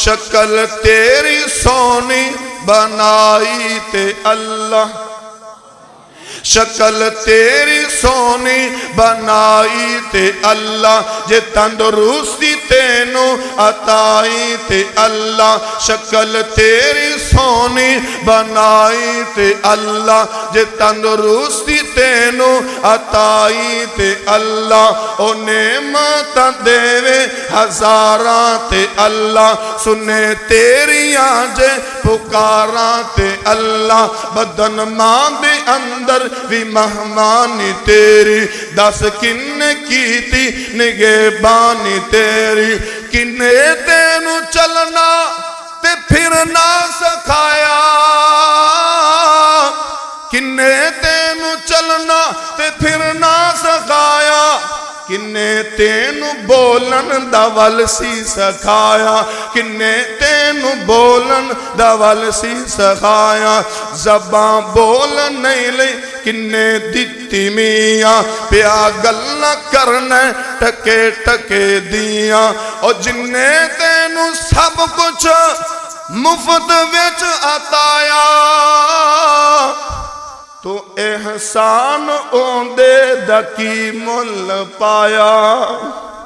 शक्ल तेरी सोनी बनाई ते अल्लाह, शक्ल तेरी सोनी बनाई ते अल्लाह, जे तंदुरुस्ती तेनू अताई ते अल्लाह, शक्ल तेरी सोनी बनाई ते अल्लाह, जे तंदुरुस्ती तेनू अताई ते अल्लाह, ओ नेमत देवे हजारां ते अल्लाह, सुने तेरियां जे पुकारां ते अल्लाह, बदन मां दे अंदर भी मेहमानी तेरी, दस किन्ने कीती निगहबानी तेरी, किन्ने तेनू चलना ते फिरना सिखाया, किन्ने तेनू चलना ते फिरना सिखाया, किन्ने तेनू बोलन दा वल सी सिखाया, किन्ने तेनू बोलन दा वल सी सिखाया, ज़बां बोल नहीं ले किन्ने दिती मियां, प्या गल्लां करना टके टके दियां, और जिन्ने तेनू सब कुछ मुफ्त विच अताया, तो एहसान ओंदे दा की मुल पाया।